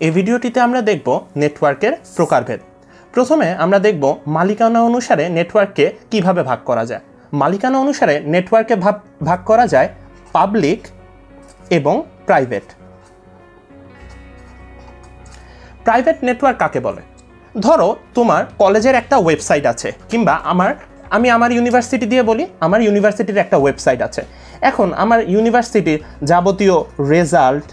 এই ভিডিওটিতে আমরা দেখব নেটওয়ার্কের প্রকারভেদ। প্রথমে আমরা দেখব মালিকানা অনুসারে নেটওয়ার্ককে কিভাবে ভাগ করা যায়। মালিকানা অনুসারে নেটওয়ার্কে ভাগ করা যায় পাবলিক এবং প্রাইভেট। প্রাইভেট নেটওয়ার্ক কাকে বলে? ধরো তোমার কলেজের একটা ওয়েবসাইট আছে, কিংবা আমি আমার ইউনিভার্সিটি দিয়ে বলি, আমার ইউনিভার্সিটির একটা ওয়েবসাইট আছে। এখন আমার ইউনিভার্সিটির যাবতীয় রেজাল্ট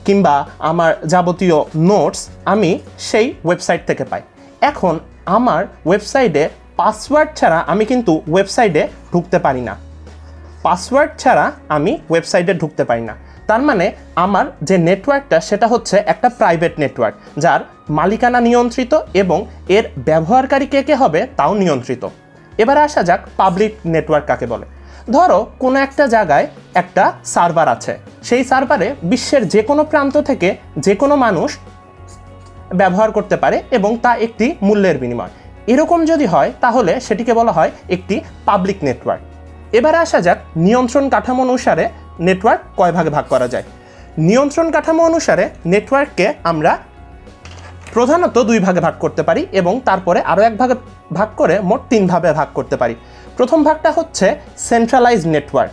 কিংবা আমার যাবতীয় নোটস আমি সেই ওয়েবসাইট থেকে পাই। এখন আমার ওয়েবসাইটে পাসওয়ার্ড ছাড়া আমি কিন্তু ওয়েবসাইটে ঢুকতে পারি না। পাসওয়ার্ড ছাড়া আমি ওয়েবসাইটে ঢুকতে পারি না। তার মানে আমার যে নেটওয়ার্কটা সেটা হচ্ছে একটা প্রাইভেট নেটওয়ার্ক, যার মালিকানা নিয়ন্ত্রিত এবং এর ব্যবহারকারী কে হবে তাও নিয়ন্ত্রিত। এবার আসা যাক পাবলিক নেটওয়ার্ক কাকে বলে। ধরো কোনো একটা জায়গায় একটা সার্ভার আছে, সেই সার্ভারে বিশ্বের যে কোনো প্রান্ত থেকে যে কোনো মানুষ ব্যবহার করতে পারে এবং তা একটি মূল্যের বিনিময়। এরকম যদি হয় তাহলে সেটিকে বলা হয় একটি পাবলিক নেটওয়ার্ক। এবার আসা যাক নিয়ন্ত্রণ কাঠামো অনুসারে নেটওয়ার্ক কয় ভাগে ভাগ করা যায়। নিয়ন্ত্রণ কাঠামো অনুসারে নেটওয়ার্ককে আমরা প্রধানত দুই ভাগে ভাগ করতে পারি এবং তারপরে আরও এক ভাগে ভাগ করে মোট তিন ভাগে ভাগ করতে পারি। প্রথম ভাগটা হচ্ছে সেন্ট্রালাইজড নেটওয়ার্ক।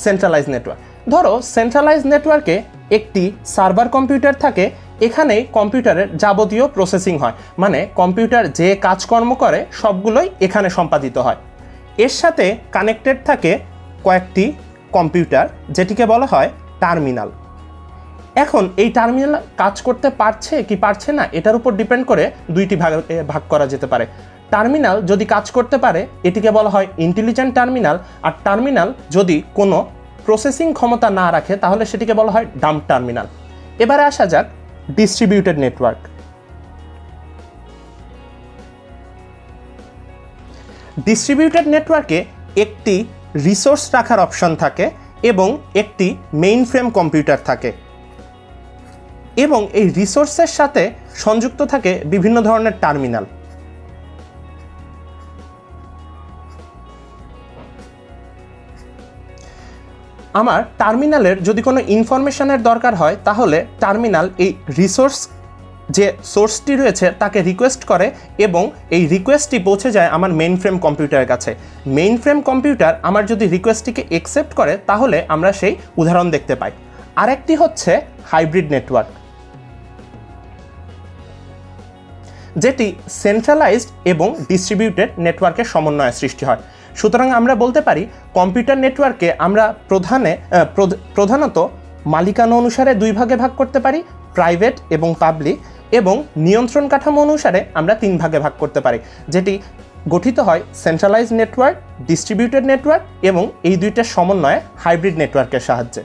সেন্ট্রালাইজড নেটওয়ার্ক, ধরো সেন্ট্রালাইজড নেটওয়ার্কে একটি সার্ভার কম্পিউটার থাকে। এখানেই কম্পিউটারের যাবতীয় প্রসেসিং হয়, মানে কম্পিউটার যে কাজকর্ম করে সবগুলোই এখানে সম্পাদিত হয়। এর সাথে কানেক্টেড থাকে কয়েকটি কম্পিউটার, যেটিকে বলা হয় টার্মিনাল। এখন এই টার্মিনাল কাজ করতে পারছে কি পারছে না এটার উপর ডিপেন্ড করে দুইটি ভাগ করা যেতে পারে। টার্মিনাল যদি কাজ করতে পারে এটিকে বলা হয় ইন্টেলিজেন্ট টার্মিনাল, আর টার্মিনাল যদি কোনো প্রসেসিং ক্ষমতা না রাখে তাহলে সেটিকে বলা হয় ডাম্প টার্মিনাল। এবারে আসা যাক ডিস্ট্রিবিউটেড নেটওয়ার্ক। ডিস্ট্রিবিউটেড নেটওয়ার্কে একটি রিসোর্স রাখার অপশন থাকে এবং একটি মেইন ফ্রেম কম্পিউটার থাকে, এবং এই রিসোর্সের সাথে সংযুক্ত থাকে বিভিন্ন ধরনের টার্মিনাল। আমার টার্মিনালের যদি কোনো ইনফরমেশনের দরকার হয় তাহলে টার্মিনাল এই রিসোর্স যে সোর্সটি রয়েছে তাকে রিকোয়েস্ট করে এবং এই রিকোয়েস্টটি পৌঁছে যায় আমার মেইন ফ্রেম কম্পিউটারের কাছে। মেইন ফ্রেম কম্পিউটার আমার যদি রিকোয়েস্টটিকে অ্যাকসেপ্ট করে তাহলে আমরা সেই উদাহরণ দেখতে পাই। আরেকটি হচ্ছে হাইব্রিড নেটওয়ার্ক, যেটি সেন্ট্রালাইজড এবং ডিস্ট্রিবিউটেড নেটওয়ার্কের সমন্বয়ে সৃষ্টি হয়। সুতরাং আমরা বলতে পারি কম্পিউটার নেটওয়ার্কে আমরা প্রধানত মালিকানা অনুসারে দুই ভাগে ভাগ করতে পারি, প্রাইভেট এবং পাবলিক, এবং নিয়ন্ত্রণ কাঠামো অনুসারে আমরা তিন ভাগে ভাগ করতে পারি, যেটি গঠিত হয় সেন্ট্রালাইজড নেটওয়ার্ক, ডিস্ট্রিবিউটেড নেটওয়ার্ক এবং এই দুইটার সমন্বয়ে হাইব্রিড নেটওয়ার্কের সাহায্যে।